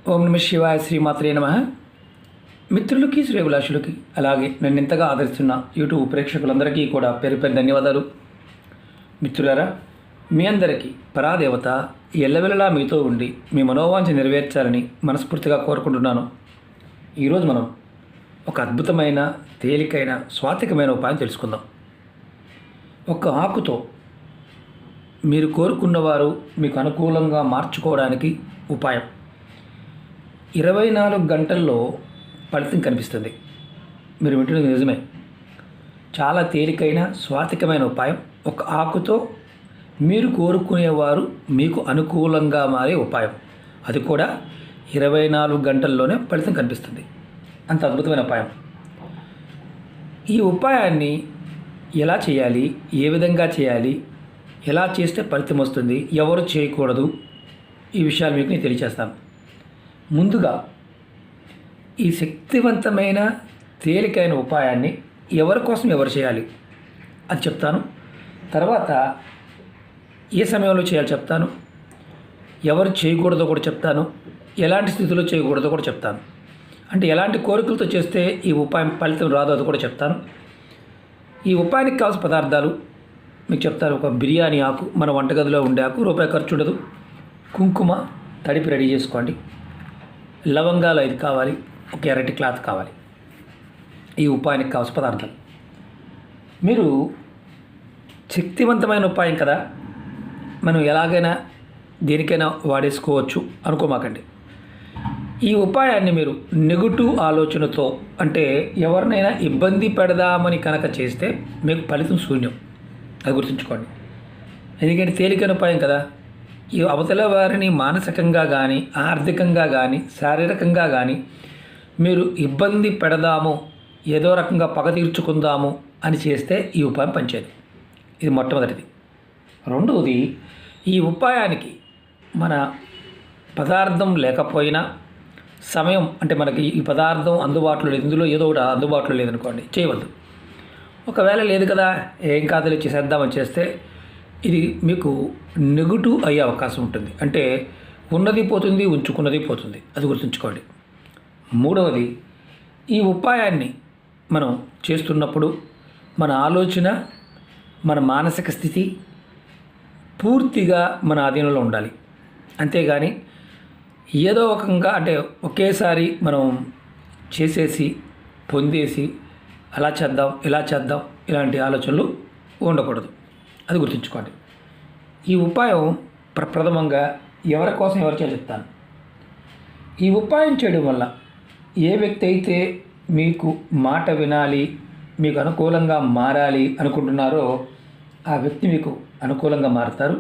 ఓం నమ శివాయ, శ్రీమాత్రే నమ. మిత్రులకి, శ్రేభిలాషులకి, అలాగే నన్ను ఇంతగా ఆదరిస్తున్న యూట్యూబ్ ప్రేక్షకులందరికీ కూడా పేరు పేరు ధన్యవాదాలు. మిత్రులారా, మీ అందరికీ పరాదేవత ఎల్లవెల్లలా మీతో ఉండి మీ మనోవాంఛ నెరవేర్చాలని మనస్ఫూర్తిగా కోరుకుంటున్నాను. ఈరోజు మనం ఒక అద్భుతమైన, తేలికైన, స్వాతికమైన ఉపాయం తెలుసుకుందాం. ఒక ఆకుతో మీరు కోరుకున్నవారు మీకు అనుకూలంగా మార్చుకోవడానికి ఉపాయం. 24 గంటల్లో ఫలితం కనిపిస్తుంది. మీరు వింటున్నది నిజమే. చాలా తేలికైన, స్వాతికమైన ఉపాయం. ఒక ఆకుతో మీరు కోరుకునేవారు మీకు అనుకూలంగా మారే ఉపాయం. అది కూడా 24 గంటల్లోనే ఫలితం కనిపిస్తుంది. అంత అద్భుతమైన ఉపాయం. ఈ ఉపాయాన్ని ఎలా చేయాలి, ఏ విధంగా చేయాలి, ఎలా చేస్తే ఫలితం వస్తుంది, ఎవరు చేయకూడదు, ఈ విషయాలు మీకు నేను తెలియజేస్తాను. ముందుగా ఈ శక్తివంతమైన, తేలికైన ఉపాయాన్ని ఎవరి కోసం ఎవరు చేయాలి అది చెప్తాను. తర్వాత ఏ సమయంలో చేయాలో చెప్తాను. ఎవరు చేయకూడదో కూడా చెప్తాను. ఎలాంటి స్థితిలో చేయకూడదో కూడా చెప్తాను. అంటే ఎలాంటి కోరికలతో చేస్తే ఈ ఉపాయం ఫలితం రాదో అది కూడా చెప్తాను. ఈ ఉపాయానికి కావాల్సిన పదార్థాలు మీకు చెప్తాను. ఒక బిర్యానీ ఆకు, మన వంటగదిలో ఉండే ఆకు, రూపాయి ఖర్చు ఉండదు. కుంకుమ తడిపి రెడీ చేసుకోండి. లవంగాలు 5 కావాలి. ఒక ఎర్రటి క్లాత్ కావాలి. ఈ ఉపాయానికి కావాల్సిన పదార్థాలు. మీరు శక్తివంతమైన ఉపాయం కదా, మనం ఎలాగైనా దేనికైనా వాడేసుకోవచ్చు అనుకోమాకండి. ఈ ఉపాయాన్ని మీరు నెగటివ్ ఆలోచనతో, అంటే ఎవరినైనా ఇబ్బంది పెడదామని కనుక చేస్తే మీకు ఫలితం శూన్యం. అది గుర్తుంచుకోండి. ఎందుకంటే తేలికైన ఉపాయం కదా. ఈ అవతల వారిని మానసికంగా కానీ, ఆర్థికంగా కానీ, శారీరకంగా కానీ మీరు ఇబ్బంది పెడదాము, ఏదో రకంగా పగ తీర్చుకుందాము అని చేస్తే ఈ ఉపాయం పనిచేయదు. ఇది మొట్టమొదటిది. రెండవది, ఈ ఉపాయానికి మన పదార్థం లేకపోయినా, సమయం అంటే మనకి ఈ పదార్థం అందుబాటులో లేదు, ఇందులో ఏదో ఒకటి అందుబాటులో లేదనుకోండి, చేయవద్దు. ఒకవేళ లేదు కదా, ఏం కాదులే చేసేద్దామని చేస్తే ఇది మీకు నెగటివ్ అయ్యే అవకాశం ఉంటుంది. అంటే ఉన్నది పోతుంది, ఉంచుకున్నది పోతుంది. అది గుర్తుంచుకోండి. మూడవది, ఈ ఉపాయాన్ని మనం చేస్తున్నప్పుడు మన ఆలోచన, మన మానసిక స్థితి పూర్తిగా మన ఆధీనంలో ఉండాలి. అంతేగాని ఏదో రకంగా అంటే ఒకేసారి మనం చేసేసి పొందేసి అలా చేద్దాం, ఇలా చేద్దాం, ఇలాంటి ఆలోచనలు ఉండకూడదు. అది గుర్తుంచుకోండి. ఈ ఉపాయం ప్రథమంగా ఎవరి కోసం ఎవరు చేయాలో చెప్తాను. ఈ ఉపాయం చేయడం వల్ల ఏ వ్యక్తి అయితే మీకు మాట వినాలి, మీకు అనుకూలంగా మారాలి అనుకుంటున్నారో ఆ వ్యక్తి మీకు అనుకూలంగా మారుతారు.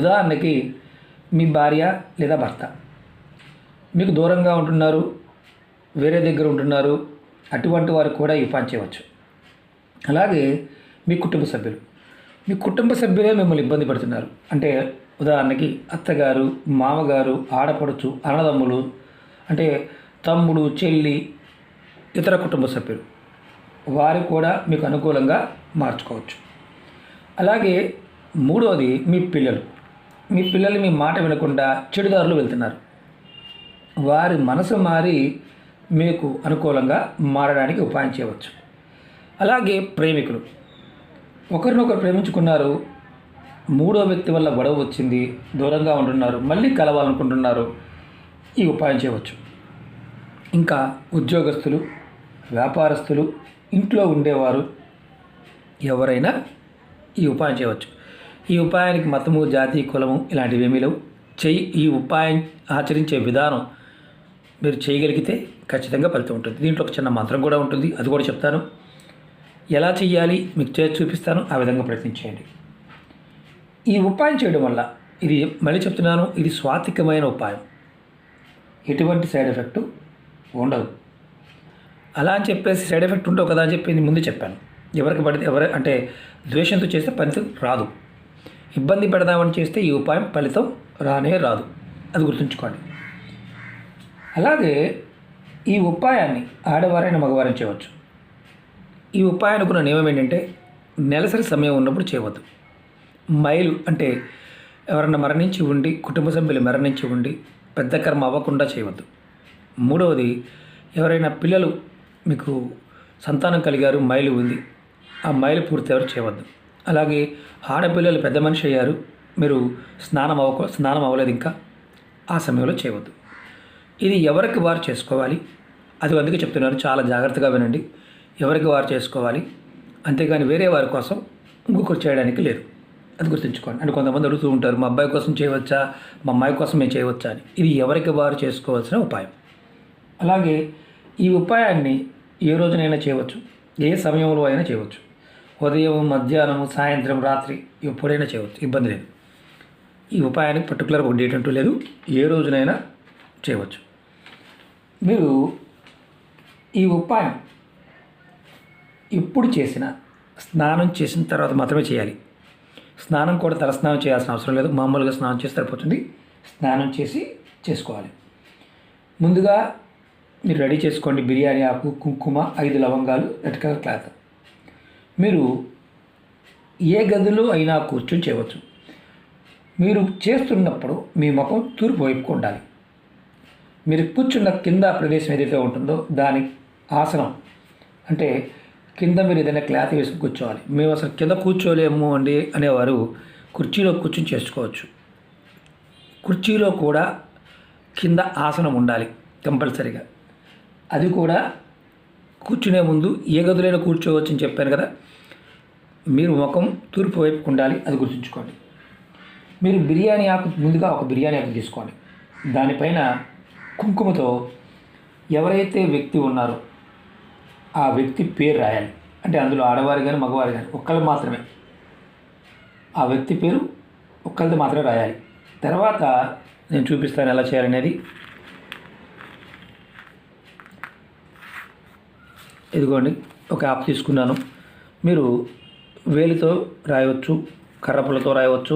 ఉదాహరణకి మీ భార్య లేదా భర్త మీకు దూరంగా ఉంటున్నారు, వేరే దగ్గర ఉంటున్నారు, అటువంటి వారు కూడా ఈ ఉపాయం చేయవచ్చు. అలాగే మీ కుటుంబ సభ్యులే మిమ్మల్ని ఇబ్బంది పడుతున్నారు అంటే, ఉదాహరణకి అత్తగారు, మామగారు, ఆడపడుచు, అన్నదమ్ములు, అంటే తమ్ముడు, చెల్లి, ఇతర కుటుంబ సభ్యులు, వారు కూడా మీకు అనుకూలంగా మార్చుకోవచ్చు. అలాగే మూడవది, మీ పిల్లలు మీ మాట వినకుండా చెడుదారులు వెళ్తున్నారు. వారి మనసు మారి మీకు అనుకూలంగా మారడానికి ఉపాయం చేయవచ్చు. అలాగే ప్రేమికులు ఒకరినొకరు ప్రేమించుకున్నారు, మూడో వ్యక్తి వల్ల గొడవ వచ్చింది, దూరంగా ఉంటున్నారు, మళ్ళీ కలవాలనుకుంటున్నారు, ఈ ఉపాయం చేయవచ్చు. ఇంకా ఉద్యోగస్తులు, వ్యాపారస్తులు, ఇంట్లో ఉండేవారు ఎవరైనా ఈ ఉపాయం చేయవచ్చు. ఈ ఉపాయానికి మతము, జాతి, కులము ఇలాంటివి ఏమీ లేవు. ఈ ఉపాయం ఆచరించే విధానం మీరు చేయగలిగితే ఖచ్చితంగా ఫలితం ఉంటుంది. దీంట్లో ఒక చిన్న మంత్రం కూడా ఉంటుంది, అది కూడా చెప్తాను. ఎలా చేయాలి మీకు చేసి చూపిస్తాను. ఆ విధంగా ప్రయత్నించేయండి. ఈ ఉపాయం చేయడం వల్ల, ఇది మళ్ళీ చెప్తున్నాను, ఇది స్వాతికమైన ఉపాయం. ఎటువంటి సైడ్ ఎఫెక్ట్ ఉండదు. అలా అని చెప్పేసి సైడ్ ఎఫెక్ట్ ఉండవు కదా అని చెప్పి ముందు చెప్పాను. ఎవరికి పడితే అంటే ద్వేషంతో చేస్తే ఫలితం రాదు. ఇబ్బంది పెడదామని చేస్తే ఈ ఉపాయం ఫలితం రానే రాదు. అది గుర్తుంచుకోండి. అలాగే ఈ ఉపాయాన్ని ఆడవారైన మగవారైనా చేయవచ్చు. ఈ ఉపాయానికి ఉన్న నియమం ఏంటంటే, నెలసరి సమయం ఉన్నప్పుడు చేయవద్దు. మైలు అంటే ఎవరన్నా మరణించి ఉండి, కుటుంబ సభ్యులు మరణించి ఉండి పెద్ద కర్మ అవ్వకుండా చేయవద్దు. మూడవది, ఎవరైనా పిల్లలు మీకు సంతానం కలిగారు, మైలు ఉంది, ఆ మైలు పూర్తి ఎవరు చేయవద్దు. అలాగే ఆడపిల్లలు పెద్ద మనిషి అయ్యారు, మీరు స్నానం అవ్వలేదు ఇంకా, ఆ సమయంలో చేయవద్దు. ఇది ఎవరికి వారు చేసుకోవాలి. అది అందుకే చెప్తున్నారు, చాలా జాగ్రత్తగా వినండి. ఎవరికి వారు చేసుకోవాలి, అంతేగాని వేరే వారి కోసం ఇంకొకరు చేయడానికి లేదు. అది గుర్తుంచుకోండి. అంటే కొంతమంది అడుగుతూ ఉంటారు, మా అబ్బాయి కోసం చేయవచ్చా, మా అమ్మాయి కోసం మేము చేయవచ్చా అని. ఇది ఎవరికి వారు చేసుకోవాల్సిన ఉపాయం. అలాగే ఈ ఉపాయాన్ని ఏ రోజునైనా చేయవచ్చు, ఏ సమయంలో అయినా చేయవచ్చు. ఉదయం, మధ్యాహ్నం, సాయంత్రం, రాత్రి ఎప్పుడైనా చేయవచ్చు, ఇబ్బంది లేదు. ఈ ఉపాయానికి పర్టికులర్గా ఒక డేట్ అంటూ లేదు, ఏ రోజునైనా చేయవచ్చు. మీరు ఈ ఉపాయం ఎప్పుడు చేసినా స్నానం చేసిన తర్వాత మాత్రమే చేయాలి. స్నానం కూడా తలస్నానం చేయాల్సిన అవసరం లేదు, మామూలుగా స్నానం చేసి సరిపోతుంది. స్నానం చేసి చేసుకోవాలి. ముందుగా మీరు రెడీ చేసుకోండి. బిర్యానీ ఆకు, కుంకుమ, 5 లవంగాలు, రెడ్ కలర్ క్లాత్. మీరు ఏ గదిలో అయినా కూర్చొని చేయవచ్చు. మీరు చేస్తున్నప్పుడు మీ ముఖం తూర్పు వైపుకు ఉండాలి. మీరు కూర్చున్న కింద ప్రదేశం ఏదైతే ఉంటుందో దాని ఆసనం, అంటే కింద మీరు ఏదైనా క్లాత్ వేసుకుని కూర్చోవాలి. మేము అసలు కింద కూర్చోలేము అండి అనేవారు కుర్చీలో కూర్చొని చేసుకోవచ్చు. కుర్చీలో కూడా కింద ఆసనం ఉండాలి కంపల్సరీగా. అది కూడా కూర్చునే ముందు ఏ గదులైనా కూర్చోవచ్చు అని చెప్పాను కదా, మీరు ముఖం తూర్పు వైపుకు ఉండాలి, అది గుర్తుంచుకోండి. మీరు బిర్యానీ ఆకు, ముందుగా ఒక బిర్యానీ ఆకు తీసుకోండి. దానిపైన కుంకుమతో ఎవరైతే వ్యక్తి ఉన్నారో ఆ వ్యక్తి పేరు రాయాలి. అంటే అందులో ఆడవారు కానీ మగవారు కానీ ఒక్కళ్ళు మాత్రమే, ఆ వ్యక్తి పేరు ఒక్కరిది మాత్రమే రాయాలి. తర్వాత నేను చూపిస్తాను ఎలా చేయాలనేది. ఇదిగోండి, ఒక యాప్ తీసుకున్నాను. మీరు వేలితో రాయవచ్చు, కర్రపుల్లతో రాయవచ్చు,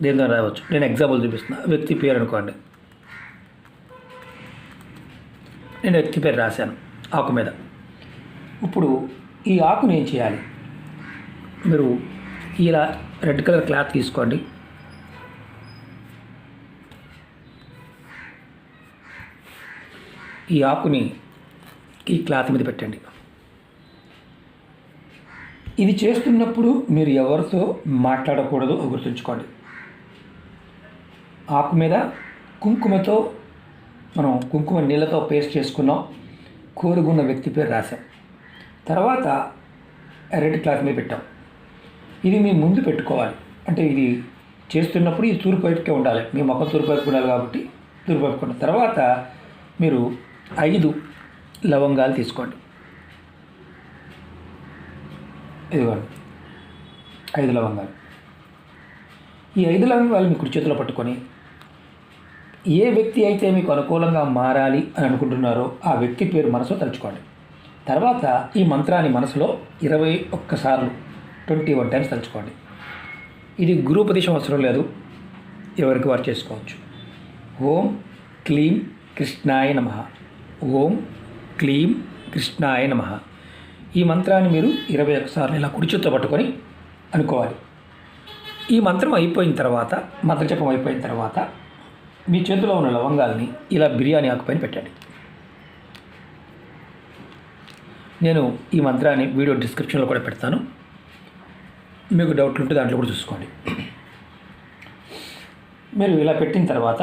దేనితో రాయవచ్చు. నేను ఎగ్జాంపుల్ చూపిస్తున్నా. వ్యక్తి పేరు అనుకోండి, నేను వ్యక్తి పేరు రాశాను ఆకు మీద. ఇప్పుడు ఈ ఆకుని ఏం చేయాలి, మీరు ఇలా రెడ్ కలర్ క్లాత్ తీసుకోండి. ఈ ఆకుని ఈ క్లాత్ మీద పెట్టండి. ఇది చేస్తున్నప్పుడు మీరు ఎవరితో మాట్లాడకూడదు, గుర్తుంచుకోండి. ఆకు మీద కుంకుమతో, మనం కుంకుమ నీళ్ళతో పేస్ట్ చేసుకున్నాం, కోరుగున్న వ్యక్తి పేరు రాసాం. తర్వాత రెడ్ క్లాత్ మీద పెట్టాం. ఇది మీ ముందు పెట్టుకోవాలి. అంటే ఇది చేస్తున్నప్పుడు ఇది తూర్పు వైపుకే ఉండాలి, మీ మొక్క తూర్పు వైపు ఉండాలి కాబట్టి తూర్పు వైపు ఉండాలి. తర్వాత మీరు 5 లవంగాలు తీసుకోండి. ఇదిగోండి 5 లవంగాలు. ఈ 5 లవంగాలు మీ కుడి చేతిలో పట్టుకొని ఏ వ్యక్తి అయితే మీకు అనుకూలంగా మారాలి అని అనుకుంటున్నారో ఆ వ్యక్తి పేరు మనసులో తలుచుకోండి. తర్వాత ఈ మంత్రాన్ని మనసులో 21 సార్లు 21 టైమ్స్ తలుచుకోండి. ఇది గురూపదేశం అవసరం లేదు, ఎవరికి వారు చేసుకోవచ్చు. ఓం క్లీం కృష్ణాయ నమః, ఓం క్లీం కృష్ణాయ నమః. ఈ మంత్రాన్ని మీరు 21 సార్లు ఇలా కుడి చేత్తో పట్టుకొని అనుకోవాలి. ఈ మంత్రం అయిపోయిన తర్వాత, మంత్రజపం అయిపోయిన తర్వాత మీ చేతిలో ఉన్న లవంగాల్ని ఇలా బిర్యానీ ఆకుపైన పెట్టండి. నేను ఈ మంత్రాన్ని వీడియో డిస్క్రిప్షన్లో కూడా పెడతాను, మీకు డౌట్లు ఉంటే దాంట్లో కూడా చూసుకోండి. మీరు ఇలా పెట్టిన తర్వాత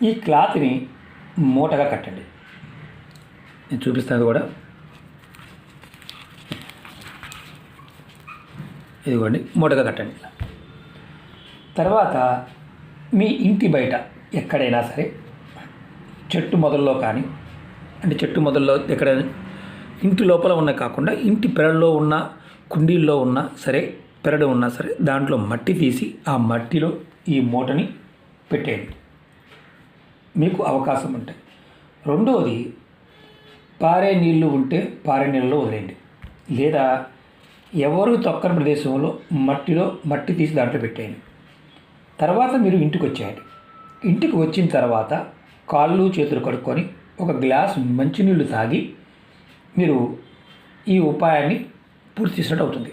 ఈ క్లాత్ని మూటగా కట్టండి. నేను చూపిస్తాను కూడా. ఇదిగోండి, మూటగా కట్టండి. తర్వాత మీ ఇంటి బయట ఎక్కడైనా సరే, చెట్టు మొదల్లో కానీ, అంటే చెట్టు మొదల్లో ఎక్కడైనా, ఇంటి లోపల ఉన్న కాకుండా ఇంటి పెరడులో ఉన్న, కుండీల్లో ఉన్నా సరే, పెరడు ఉన్నా సరే, దాంట్లో మట్టి తీసి ఆ మట్టిలో ఈ మూటని పెట్టేయండి మీకు అవకాశం ఉంటే. రెండవది, పారే నీళ్ళు ఉంటే పారే నీళ్ళలో వదిలేయండి. లేదా ఎవరు తొక్కని ప్రదేశంలో మట్టి తీసి దాంట్లో పెట్టేయండి. తర్వాత మీరు ఇంటికి వచ్చేయండి. ఇంటికి వచ్చిన తర్వాత కాళ్ళు చేతులు కడుక్కొని ఒక గ్లాసు మంచినీళ్ళు తాగి మీరు ఈ ఉపాయాన్ని పూర్తి చేసినట్టు అవుతుంది.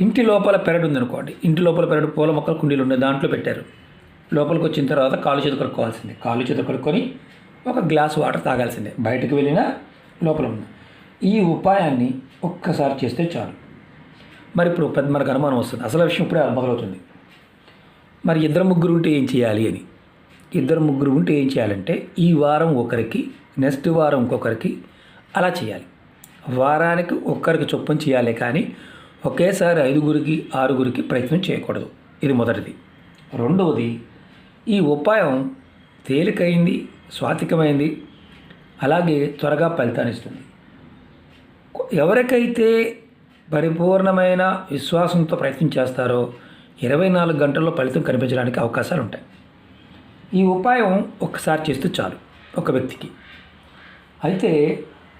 ఇంటి లోపల పెరడు ఉందనుకోండి, ఇంటి లోపల పెరడు పూల మొక్కలు కుండీలు ఉన్నాయి, దాంట్లో పెట్టారు. లోపలికి వచ్చిన తర్వాత కాళ్ళు చేతులు కడుక్కోవాల్సిందే. కాళ్ళు చేతులు కడుక్కొని ఒక గ్లాస్ వాటర్ తాగాల్సిందే. బయటకు వెళ్ళినా లోపల ఉన్న ఈ ఉపాయాన్ని ఒక్కసారి చేస్తే చాలు. మరి ఇప్పుడు మనకు అనుమానం వస్తుంది, అసలు విషయం ఇప్పుడే మొదలవుతుంది. మరి ఇద్దరు ముగ్గురు ఉంటే ఏం చేయాలి అని. ఇద్దరు ముగ్గురు ఉంటే ఏం చేయాలంటే ఈ వారం ఒకరికి, నెక్స్ట్ వారం ఇంకొకరికి అలా చేయాలి. వారానికి ఒక్కరికి చొప్పున చేయాలి, కానీ ఒకేసారి 5గురికి 6గురికి ప్రయత్నం చేయకూడదు. ఇది మొదటిది. రెండవది, ఈ ఉపాయం తేలికైంది, స్వాతికమైంది, అలాగే త్వరగా ఫలితాన్ని ఇస్తుంది. ఎవరికైతే పరిపూర్ణమైన విశ్వాసంతో ప్రయత్నం చేస్తారో 24 గంటల్లో ఫలితం కనిపించడానికి అవకాశాలు ఉంటాయి. ఈ ఉపాయం ఒక్కసారి చేస్తే చాలు ఒక వ్యక్తికి. అయితే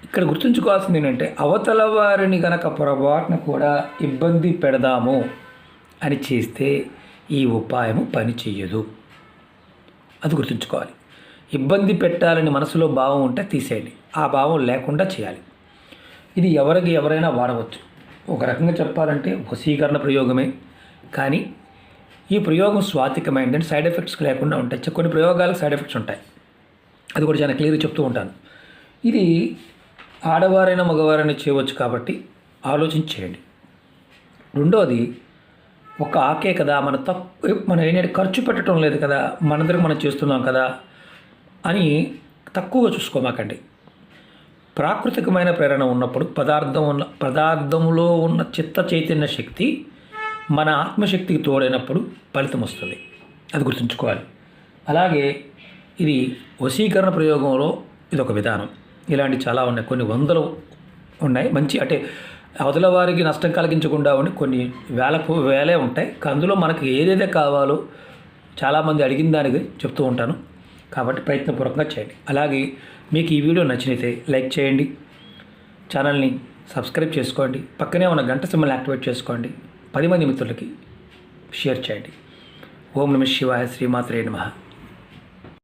ఇక్కడ గుర్తుంచుకోవాల్సింది ఏంటంటే, అవతల వారిని గనక పొరపాటున కూడా ఇబ్బంది పెడదాము అని చేస్తే ఈ ఉపాయము పని చెయ్యదు. అది గుర్తుంచుకోవాలి. ఇబ్బంది పెట్టాలని మనసులో భావం ఉంటే తీసేయండి, ఆ భావం లేకుండా చేయాలి. ఇది ఎవరైనా వాడవచ్చు. ఒక రకంగా చెప్పాలంటే వశీకరణ ప్రయోగమే, కానీ ఈ ప్రయోగం స్వాతికమైందంటే సైడ్ ఎఫెక్ట్స్ లేకుండా ఉంటాయి. కొన్ని ప్రయోగాలకు సైడ్ ఎఫెక్ట్స్ ఉంటాయి, అది కూడా చాలా క్లియర్గా చెప్తూ ఉంటాను. ఇది ఆడవారైనా మగవారైనా చేయవచ్చు, కాబట్టి ఆలోచించేయండి. రెండోది, ఒక ఆకే కదా, మనం ఏంటంటే ఖర్చు పెట్టడం లేదు కదా, మనందరికి మనం చేస్తున్నాం కదా అని తక్కువగా చూసుకోమాకండి. ప్రాకృతికమైన ప్రేరణ ఉన్నప్పుడు పదార్థంలో ఉన్న చిత్త చైతన్య శక్తి మన ఆత్మశక్తికి తోడైనప్పుడు ఫలితం వస్తుంది. అది గుర్తుంచుకోవాలి. అలాగే ఇది వశీకరణ ప్రయోగంలో ఇది ఒక విధానం. ఇలాంటి చాలా ఉన్నాయి, కొన్ని వందలు ఉన్నాయి. మంచి అంటే అవతల వారికి నష్టం కలిగించకుండా ఉండి కొన్ని వేలే ఉంటాయి. అందులో మనకు ఏదైతే కావాలో చాలామంది అడిగిన దానికి చెప్తూ ఉంటాను, కాబట్టి ప్రయత్నపూర్వకంగా చేయండి. అలాగే మీకు ఈ వీడియో నచ్చినైతే లైక్ చేయండి, ఛానల్ని సబ్స్క్రైబ్ చేసుకోండి, పక్కనే ఉన్న గంట సింబల్ని యాక్టివేట్ చేసుకోండి, 10 మంది మిత్రులకి షేర్ చేయండి. ఓం నమః శివాయ. శ్రీమాత్రే నమః.